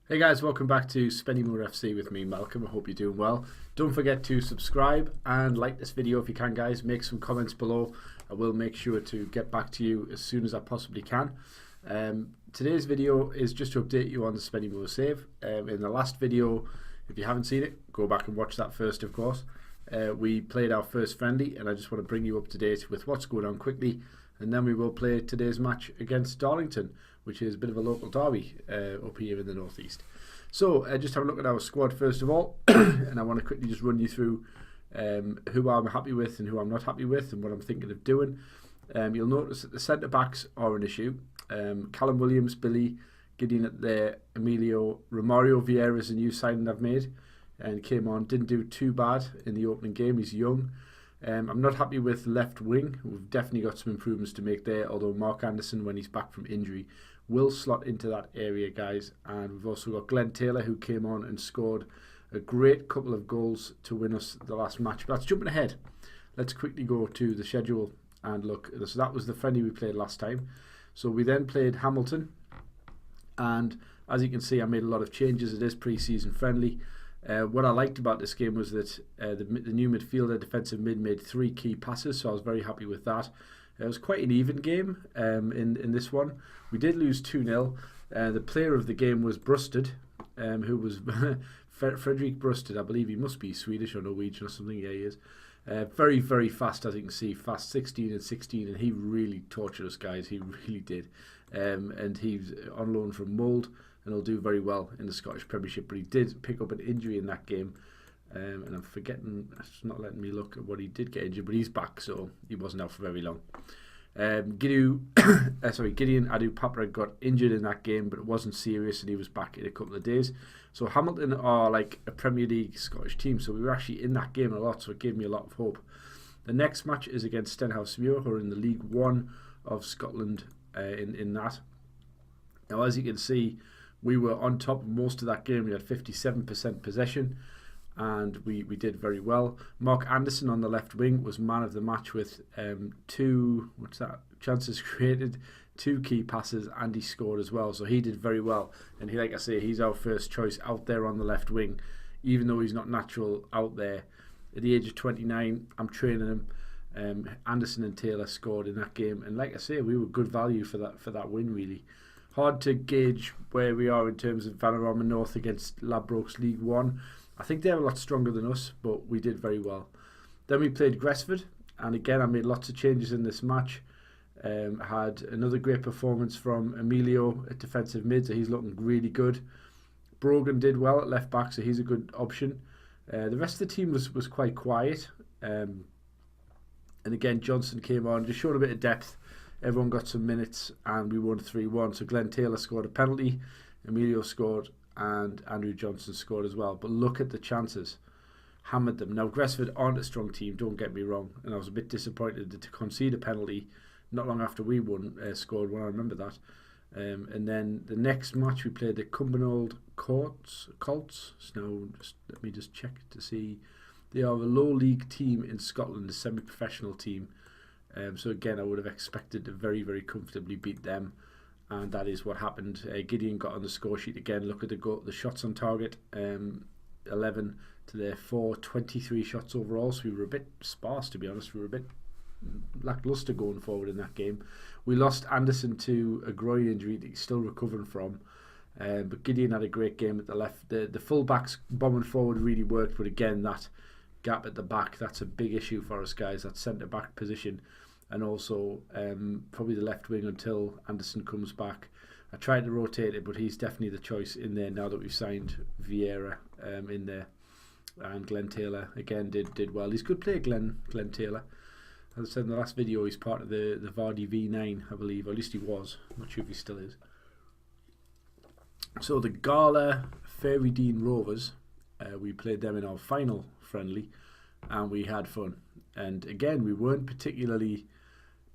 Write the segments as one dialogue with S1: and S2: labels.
S1: Hey guys, welcome back to Spennymoor FC with me, Malcolm. I hope you're doing well. Don't forget to subscribe and like this video if you can, guys. Make some comments below. I will make sure to get back to you as soon as I possibly can. Today's video is just to update you on the Spennymoor save. In the last video, if you haven't seen it, go back and watch that first, of course. We played our first friendly, and I just want to bring you up to date with what's going on quickly. And then we will play today's match against Darlington, which is a bit of a local derby up here in the northeast. So just have a look at our squad first of all, and I want to quickly just run you through who I'm happy with and who I'm not happy with and what I'm thinking of doing. You'll notice that the centre backs are an issue. Callum Williams, Billy, Gideon at there, Emilio, Romario Vieira is a new signing I've made and came on, didn't do too bad in the opening game. He's young. I'm not happy with left wing. We've definitely got some improvements to make there, although Mark Anderson, when he's back from injury, will slot into that area, guys. And we've also got Glenn Taylor, who came on and scored a great couple of goals to win us the last match. But that's jumping ahead. Let's quickly go to the schedule and look. So that was the friendly we played last time. So we then played Hamilton, and as you can see, I made a lot of changes. It is pre-season friendly. What I liked about this game was that the new midfielder, defensive mid, made 3 key passes, so I was very happy with that. It was quite an even game in this one. We did lose 2-0. The player of the game was Brusted, who was Frederick Brusted. I believe he must be Swedish or Norwegian or something. Yeah, he is. Very, very fast, as you can see. Fast 16 and 16, and he really tortured us, guys. He really did. And he's on loan from Mould, and he'll do very well in the Scottish Premiership. But he did pick up an injury in that game. And I'm forgetting, it's not letting me look at what he did get injured, but he's back, so he wasn't out for very long. Gideon Adu Papra got injured in that game, but it wasn't serious, and he was back in a couple of days. So Hamilton are like a Premier League Scottish team, so we were actually in that game a lot, so it gave me a lot of hope. The next match is against Stenhousemuir, who are in the League One of Scotland in that. Now, as you can see, we were on top of most of that game. We had 57% possession, and we did very well. Mark Anderson on the left wing was man of the match with 2 chances created, 2 key passes, and he scored as well. So he did very well, and he, like I say, he's our first choice out there on the left wing, even though he's not natural out there. At the age of 29, I'm training him. Anderson and Taylor scored in that game, and like I say, we were good value for that win. Really hard to gauge where we are in terms of Vanarama North against Ladbrokes League One. I think they're a lot stronger than us, but we did very well. Then we played Gresford, and again I made lots of changes in this match. Had another great performance from Emilio at defensive mid, so he's looking really good. Brogan did well at left back, so he's a good option. The rest of the team was quite quiet. And again, Johnson came on, just showed a bit of depth. Everyone got some minutes, and we won 3-1. So Glenn Taylor scored a penalty, Emilio scored, and Andrew Johnson scored as well. But look at the chances. Hammered them. Now, Gresford aren't a strong team, don't get me wrong, and I was a bit disappointed to concede a penalty not long after we scored one. I remember that. And then the next match we played the Cumbernauld Colts. Now, let me just check to see. They are a low league team in Scotland, a semi-professional team. So again, I would have expected to very, very comfortably beat them. And that is what happened. Gideon got on the score sheet again. Look at the shots on target. 11 to their 4, 23 shots overall. So we were a bit sparse, to be honest. We were a bit lackluster going forward in that game. We lost Anderson to a groin injury that he's still recovering from. But Gideon had a great game at the left. The full-backs bombing forward really worked. But again, that gap at the back, that's a big issue for us, guys. That centre-back position. And also probably the left wing until Anderson comes back. I tried to rotate it, but he's definitely the choice in there now that we've signed Vieira in there. And Glenn Taylor again did well. He's a good player, Glenn Taylor. As I said in the last video, he's part of the Vardy V9, I believe, or at least he was. I'm not sure if he still is. So the Gala Fairydean Rovers, we played them in our final friendly, and we had fun. And again, we weren't particularly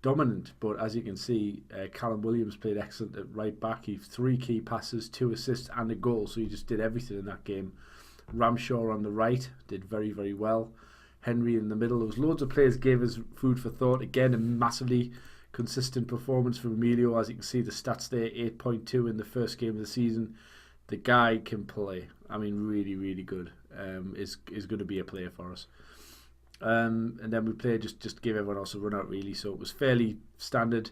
S1: dominant, but as you can see, Callum Williams played excellent at right back. He had 3 key passes, 2 assists and a goal, so he just did everything in that game. Ramshaw on the right did very, very well. Henry in the middle. There was loads of players gave us food for thought. Again, a massively consistent performance from Emilio. As you can see, the stats there, 8.2 in the first game of the season. the guy can play. I mean, really, really good. Is going to be a player for us. And then we played just to give everyone else a run out, really. So it was fairly standard.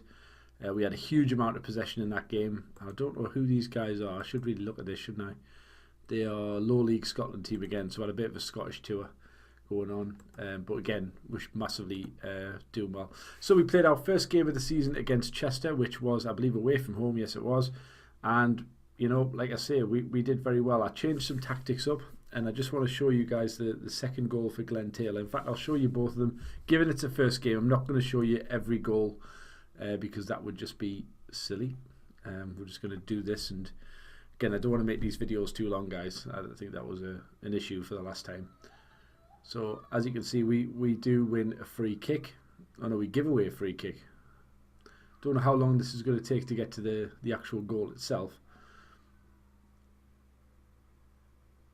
S1: We had a huge amount of possession in that game. I don't know who these guys are. I should really look at this, shouldn't I? They are low league Scotland team again, so I had a bit of a Scottish tour going on. But again, we're massively doing well. So we played our first game of the season against Chester, which was, I believe, away from home. Yes, it was. And, you know, like I say, we did very well. I changed some tactics up. And I just want to show you guys the second goal for Glenn Taylor. In fact, I'll show you both of them. Given it's a first game, I'm not going to show you every goal because that would just be silly. We're just going to do this. And again, I don't want to make these videos too long, guys. I don't think that was an issue for the last time. So, as you can see, we do win a free kick. Oh no, we give away a free kick. Don't know how long this is going to take to get to the actual goal itself.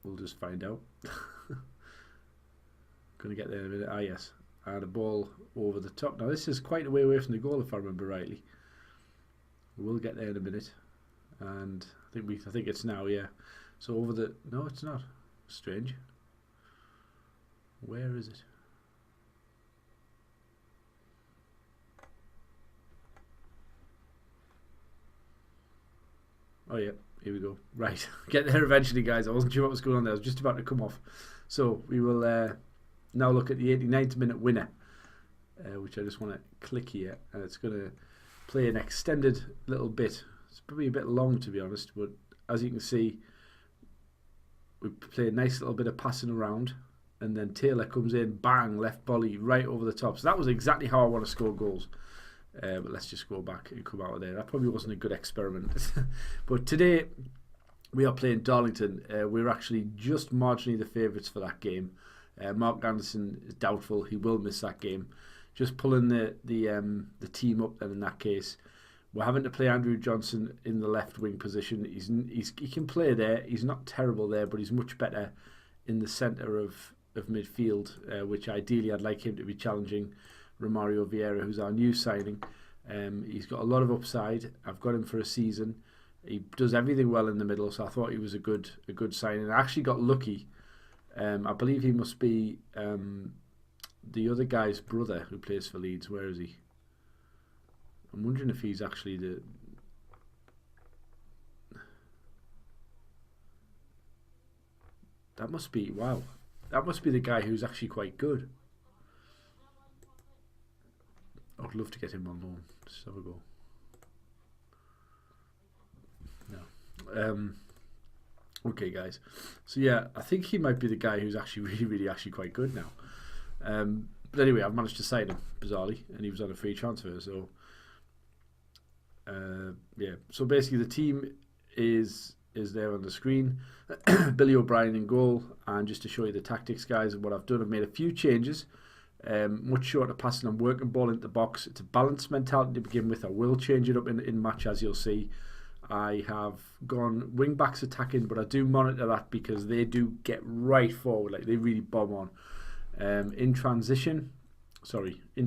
S1: We'll just find out. Going to get there in a minute. Ah, yes. And a ball over the top. Now, this is quite a way away from the goal, if I remember rightly. We'll get there in a minute. And I think it's now, yeah. So over the... No, it's not. Strange. Where is it? Oh, yeah. Here we go. Right, get there eventually, guys. I wasn't sure what was going on there. I was just about to come off. So we will now look at the 89th minute winner, which I just want to click here, and it's going to play an extended little bit. It's probably a bit long, to be honest, but as you can see, we play a nice little bit of passing around, and then Taylor comes in, bang, left volley right over the top. So that was exactly how I want to score goals. But let's just go back and come out of there. That probably wasn't a good experiment. But today we are playing Darlington. We're actually just marginally the favourites for that game. Mark Anderson is doubtful. He will miss that game. Just pulling the team up then in that case. We're having to play Andrew Johnson in the left wing position. He can play there. He's not terrible there, but he's much better in the centre of midfield, which ideally I'd like him to be challenging Romario Vieira, who's our new signing. He's got a lot of upside. I've got him for a season. He does everything well in the middle, so I thought he was a good signing. I actually got lucky. I believe he must be the other guy's brother who plays for Leeds. Where is he? I'm wondering if he's actually the... That must be... Wow. That must be the guy who's actually quite good. I'd love to get him on loan. Just have a go. No. Okay, guys. So yeah, I think he might be the guy who's actually really actually quite good now. But anyway, I've managed to sign him bizarrely, and he was on a free transfer. So yeah. So basically, the team is there on the screen. Billy O'Brien in goal, and just to show you the tactics, guys, and what I've done, I've made a few changes. Much shorter passing and working ball into the box. It's a balanced mentality to begin with. I will change it up in match, as you'll see. I have gone wing backs attacking, but I do monitor that because they do get right forward, like they really bomb on. In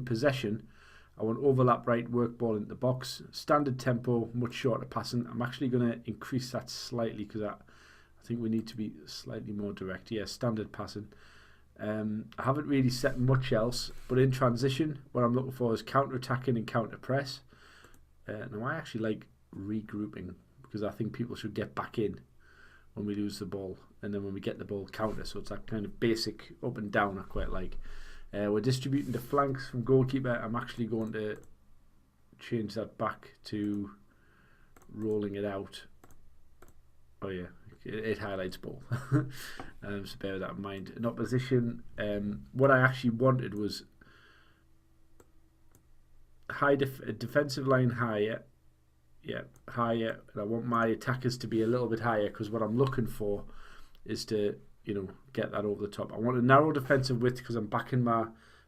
S1: possession, I want overlap right, work ball into the box. Standard tempo, much shorter passing. I'm actually going to increase that slightly because I think we need to be slightly more direct. Yeah, standard passing. I haven't really set much else, but in transition, what I'm looking for is counter-attacking and counter-press. Now, I actually like regrouping because I think people should get back in when we lose the ball, and then when we get the ball, counter. So it's that kind of basic up and down I quite like. We're distributing the flanks from goalkeeper. I'm actually going to change that back to rolling it out. Oh yeah. It highlights both. So bear that in mind. In opposition, what I actually wanted was defensive line higher. Yeah, higher. And I want my attackers to be a little bit higher because what I'm looking for is to, get that over the top. I want a narrow defensive width because I'm backing my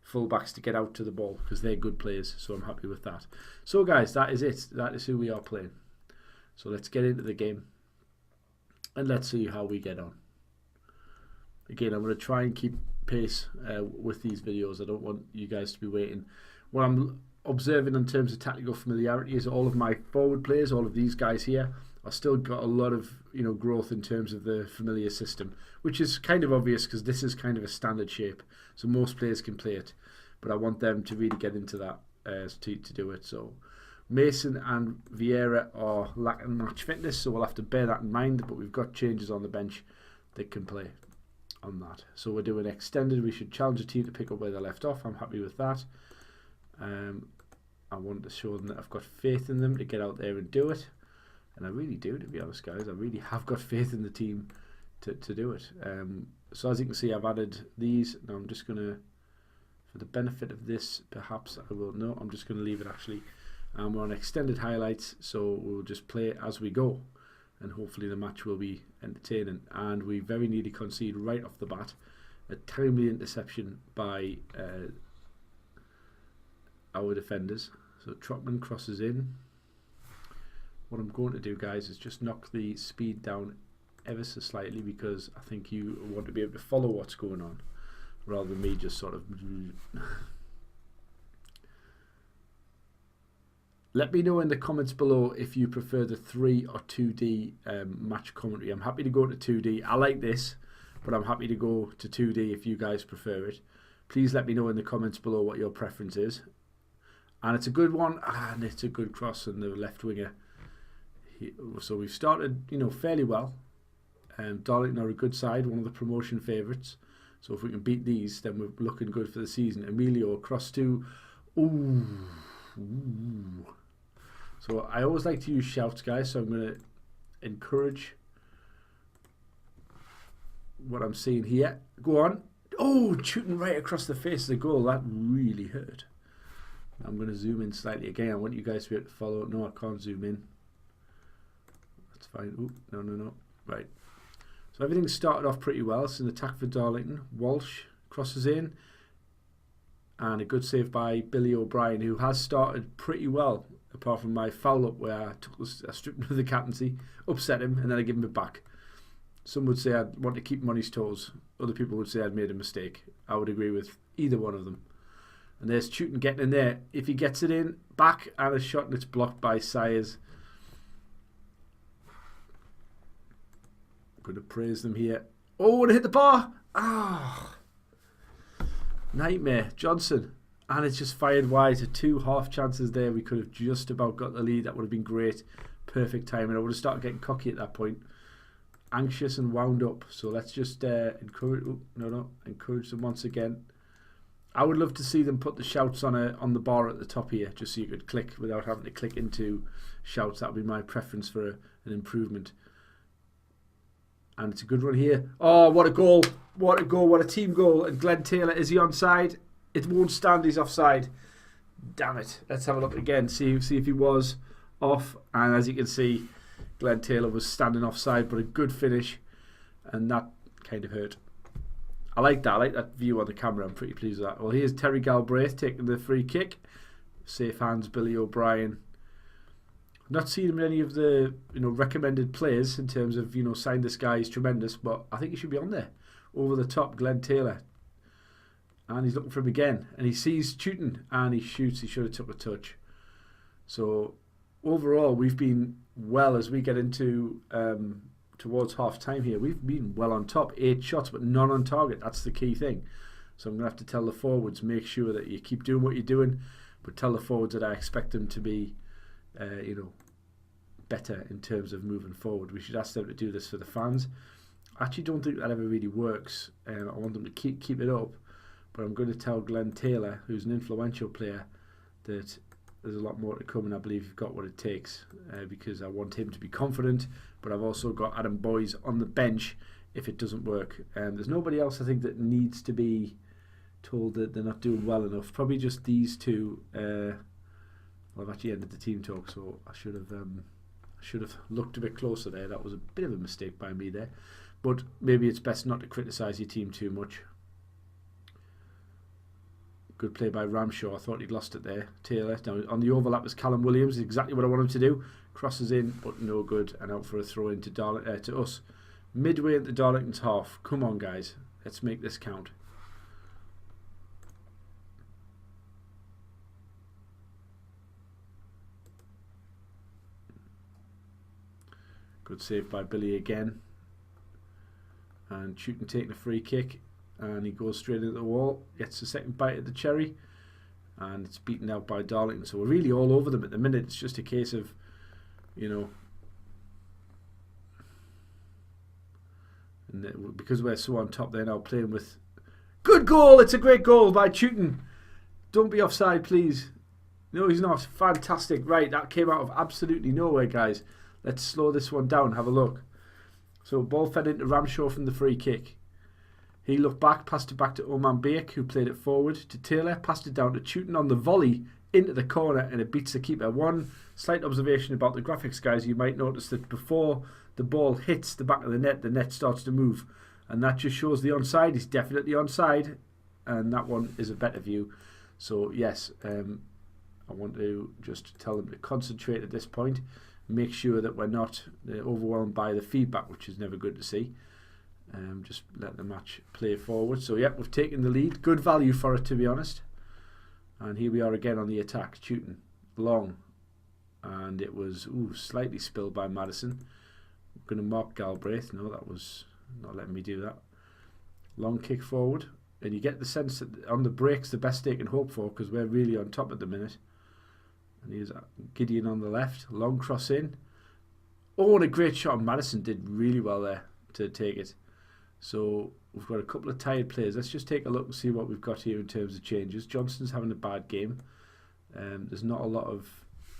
S1: fullbacks to get out to the ball because they're good players. So I'm happy with that. So guys, that is it. That is who we are playing. So let's get into the game. And let's see how we get on. Again, I'm going to try and keep pace with these videos. I don't want you guys to be waiting. What I'm observing in terms of tactical familiarity is all of my forward players, all of these guys here, I've still got a lot of growth in terms of the familiar system, which is kind of obvious because this is kind of a standard shape, so most players can play it. But I want them to really get into that to do it. So Mason and Vieira are lacking match fitness, so we'll have to bear that in mind. But we've got changes on the bench that can play on that. So we're doing extended. We should challenge the team to pick up where they left off. I'm happy with that. I want to show them that I've got faith in them to get out there and do it. And I really do, to be honest, guys. I really have got faith in the team to do it. So as you can see, I've added these. Now I'm just going to, for the benefit of this, perhaps I will. No, I'm just going to leave it actually. We're on extended highlights, so we'll just play as we go. And hopefully the match will be entertaining. And we very nearly concede right off the bat a timely interception by our defenders. So Trotman crosses in. What I'm going to do, guys, is just knock the speed down ever so slightly because I think you want to be able to follow what's going on rather than me just sort of... Let me know in the comments below if you prefer the 3 or 2D match commentary. I'm happy to go to 2D. I like this, but I'm happy to go to 2D if you guys prefer it. Please let me know in the comments below what your preference is. And it's a good one, and it's a good cross on the left winger. So we've started, fairly well. Darlington are a good side, one of the promotion favourites. So if we can beat these, then we're looking good for the season. Emilio across to... Ooh. So I always like to use shouts, guys, so I'm going to encourage what I'm seeing here. Go on. Oh, shooting right across the face of the goal. That really hurt. I'm going to zoom in slightly again. I want you guys to be able to follow. No, I can't zoom in. That's fine. Ooh, no. Right. So everything started off pretty well. It's an attack for Darlington. Walsh crosses in. And a good save by Billy O'Brien, who has started pretty well, apart from my foul up where I stripped him of the captaincy, upset him, and then I give him it back. Some would say I'd want to keep him on his toes. Other people would say I'd made a mistake. I would agree with either one of them. And there's Tootin getting in there. If he gets it in, back and a shot, and it's blocked by Sayers. I'm going to praise them here. Oh, and it hit the bar! Ah! Nightmare. Johnson. And it's just fired wide to 2 half chances there. We could have just about got the lead. That would have been great. Perfect timing. I would have started getting cocky at that point. Anxious and wound up. So let's just encourage... Oh, encourage them once again. I would love to see them put the shouts on the bar at the top here, just so you could click without having to click into shouts. That would be my preference for an improvement. And it's a good run here. Oh, what a goal. What a goal. What a team goal. And Glenn Taylor, is he onside? It won't stand. He's offside. Damn it. Let's have a look again. See if he was off. And as you can see, Glenn Taylor was standing offside, but a good finish. And that kind of hurt. I like that. I like that view on the camera. I'm pretty pleased with that. Well, here's Terry Galbraith taking the free kick. Safe hands, Billy O'Brien. Not seen him in any of the recommended players in terms of sign this guy, he's tremendous, but I think he should be on there. Over the top, Glenn Taylor, and he's looking for him again, and he sees Tootin and he shoots. He should have took a touch. So overall, we've been well as we get into towards half time here. We've been well on top, 8 shots, but none on target. That's the key thing. So I'm gonna have to tell the forwards, make sure that you keep doing what you're doing, but tell the forwards that I expect them to be better in terms of moving forward. We should ask them to do this for the fans. I actually don't think that ever really works. I want them to keep it up, but I'm going to tell Glenn Taylor, who's an influential player, that there's a lot more to come, and I believe you've got what it takes, because I want him to be confident, but I've also got Adam Boyes on the bench if it doesn't work. There's nobody else I think that needs to be told that they're not doing well enough. Probably just these two. Well, I've actually ended the team talk, so I should have looked a bit closer there. That was a bit of a mistake by me there, but maybe it's best not to criticise your team too much. Good play by Ramshaw. I thought he'd lost it there. Taylor. Now on the overlap is Callum Williams. Exactly what I want him to do. Crosses in, but no good, and out for a throw in to us. Midway into Darlington's half. Come on, guys. Let's make this count. Good save by Billy again. And Chewton taking a free kick. And he goes straight into the wall. Gets the second bite at the cherry. And it's beaten out by Darlington. So we're really all over them at the minute. It's just a case of, you know, and because we're so on top, they're now playing with... Good goal! It's a great goal by Chewton. Don't be offside, please. No, he's not. Fantastic. Right, that came out of absolutely nowhere, guys. Let's slow this one down. Have a look. So, ball fed into Ramshaw from the free kick. He looked back, passed it back to Oman Bake, who played it forward to Taylor, passed it down to Chewton on the volley into the corner, and it beats the keeper. One slight observation about the graphics, guys. You might notice that before the ball hits the back of the net starts to move. And that just shows the onside. He's definitely onside. And that one is a better view. So, yes, I want to just tell them to concentrate at this point. Make sure that we're not overwhelmed by the feedback, which is never good to see. Just let the match play forward. So, yeah, we've taken the lead. Good value for it, to be honest. And here we are again on the attack. Chewton, long. And it was slightly spilled by Madison. I'm going to mark Galbraith. No, that was not letting me do that. Long kick forward. And you get the sense that on the breaks, the best they can hope for, because we're really on top at the minute. And here's Gideon on the left. Long cross in. Oh, and a great shot. Madison did really well there to take it. So we've got a couple of tired players. Let's just take a look and see what we've got here in terms of changes. Johnson's having a bad game. There's not a lot of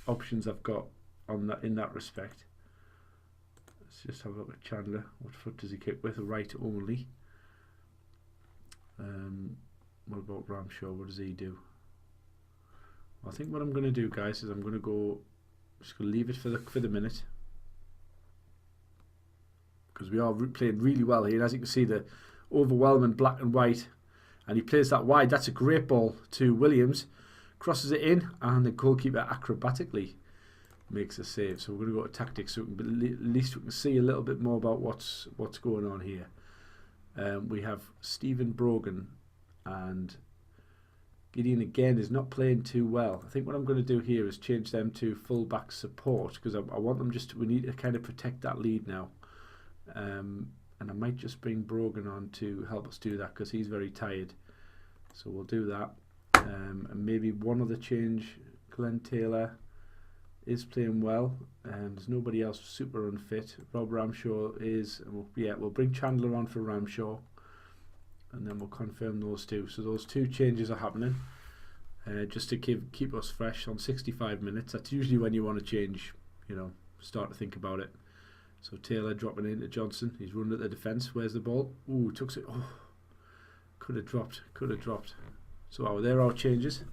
S1: options I've got on that in that respect. Let's just have a look at Chandler. What foot does he kick with? A right only. What about Ramshaw? What does he do? I think what I'm going to do, guys, is I'm going to go. Just going to leave it for the minute, because we are playing really well here. And as you can see, the overwhelming black and white, and he plays that wide. That's a great ball to Williams. Crosses it in, and the goalkeeper acrobatically makes a save. So we're going to go to tactics, so at least we can see a little bit more about what's going on here. We have Stephen Brogan, and Gideon again is not playing too well. I think what I'm going to do here is change them to full-back support, because I want them we need to kind of protect that lead now. And I might just bring Brogan on to help us do that, because he's very tired. So we'll do that. And maybe one other change. Glenn Taylor is playing well. There's nobody else super unfit. Rob Ramshaw is. We'll bring Chandler on for Ramshaw, and then we'll confirm those two. So those two changes are happening, just to keep us fresh on 65 minutes. That's usually when you want to change. Start to think about it. So Taylor dropping into Johnson. He's running at the defence. Where's the ball? Ooh, took it. Oh, could have dropped. So there are our changes.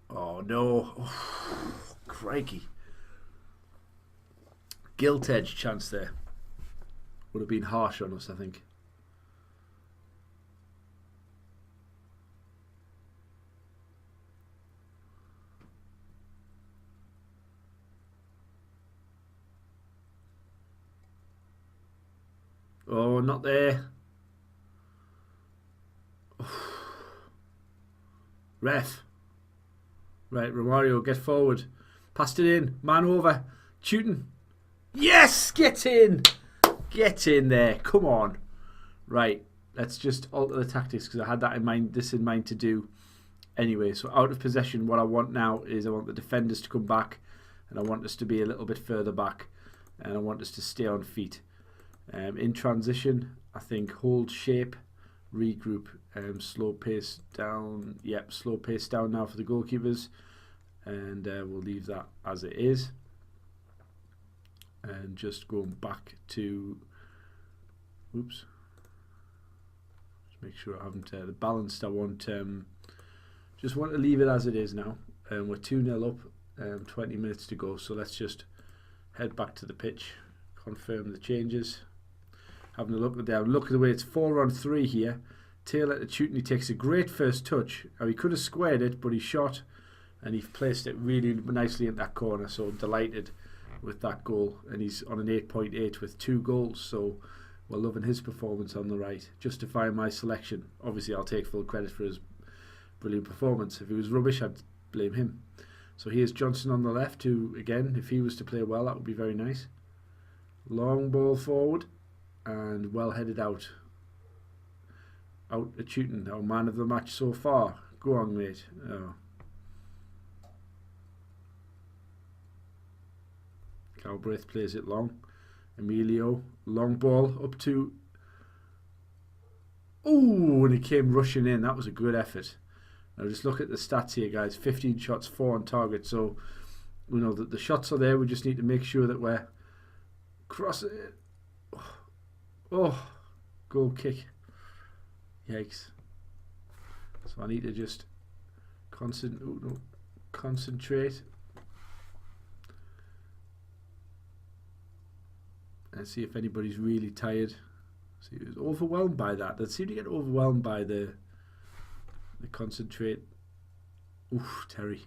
S1: Oh no. Oh, crikey. Gilt edge chance there. Would have been harsh on us, I think. Oh, not there. Ref. Right, Romario, get forward. Passed it in. Man over. Chewton. Yes! Get in! Get in there. Come on. Right, let's just alter the tactics, because I had that in mind, to do anyway. So out of possession, what I want now is I want the defenders to come back, and I want us to be a little bit further back, and I want us to stay on feet. In transition, I think hold shape, regroup, slow pace down. Yep, slow pace down now for the goalkeepers, and we'll leave that as it is. And just going back to, oops, just make sure I haven't the balanced. I want just want to leave it as it is now. We're 2-0 up, 20 minutes to go. So let's just head back to the pitch, confirm the changes. Having a look at that. Look at the way it's 4-on-3 here. Taylor to Chewton. He takes a great first touch. Now he could have squared it, but he shot, and he placed it really nicely in that corner. So delighted with that goal, and he's on an 8.8 with 2 goals. So we're loving his performance on the right, justifying my selection. Obviously, I'll take full credit for his brilliant performance. If it was rubbish, I'd blame him. So here's Johnson on the left, who, again, if he was to play well, that would be very nice. Long ball forward and well headed out. Out at Chuton, our man of the match so far. Go on, mate. Oh. Calbraith plays it long. Emilio, long ball up to... Oh, and he came rushing in. That was a good effort. Now just look at the stats here, guys. 15 shots, 4 on target. So we know that the shots are there. We just need to make sure that we're crossing it. Oh, goal kick. Yikes. So I need to just concentrate. And see if anybody's really tired. See who's overwhelmed by that. They seem to get overwhelmed by the concentrate. Oof, Terry.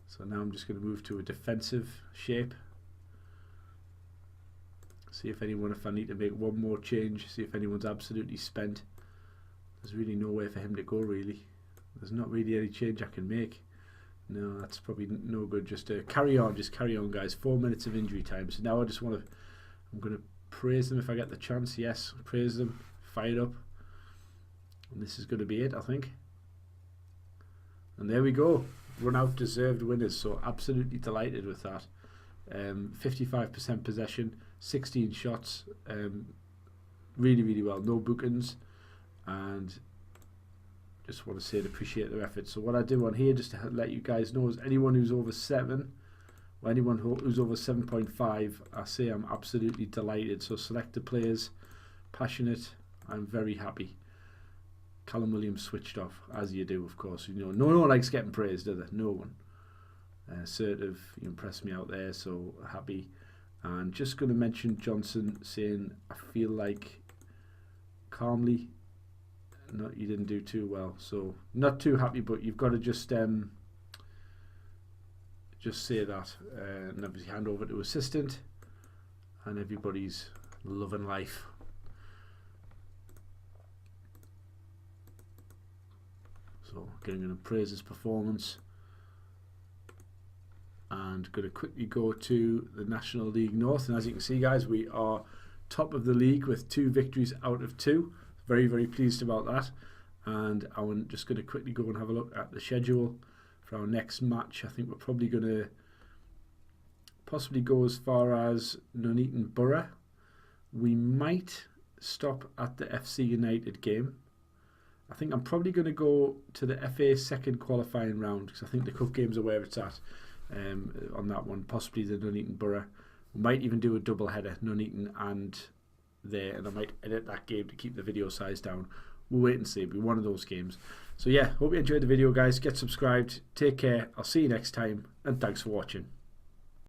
S1: So now I'm just going to move to a defensive shape. See if I need to make one more change. See if anyone's absolutely spent. There's really nowhere for him to go, really. There's not really any change I can make. No, that's probably no good. Just carry on, guys. 4 minutes of injury time. So now I'm going to praise them if I get the chance. Yes, praise them. Fire up. And this is going to be it, I think. And there we go. Run out deserved winners. So absolutely delighted with that. 55% possession, 16 shots. Really, really well. No bookings. And just want to say and appreciate their efforts. So what I do on here, just to let you guys know, is anyone who's over 7, or anyone who's over 7.5, I say I'm absolutely delighted. So select the players, passionate, I'm very happy. Callum Williams switched off, as you do, of course. You know, no one likes getting praised, do they? No one. Assertive, you impressed me out there, so happy. And just going to mention Johnson saying, I feel like calmly. No, you didn't do too well, so not too happy, but you've got to just say that, and obviously hand over to assistant, and everybody's loving life. So again, going to praise his performance, and going to quickly go to the National League North. And as you can see, guys, we are top of the league with 2 victories out of 2. Very, very pleased about that. And I'm just going to quickly go and have a look at the schedule for our next match. I think we're probably going to possibly go as far as Nuneaton Borough. We might stop at the FC United game. I think I'm probably going to go to the FA second qualifying round, because I think the cup games are where it's at on that one. Possibly the Nuneaton Borough. We might even do a double header, Nuneaton and there, and I might edit that game to keep the video size down. We'll wait and see. It'll be one of those games. So yeah, hope you enjoyed the video, guys. Get subscribed. Take care. I'll see you next time, and thanks for watching.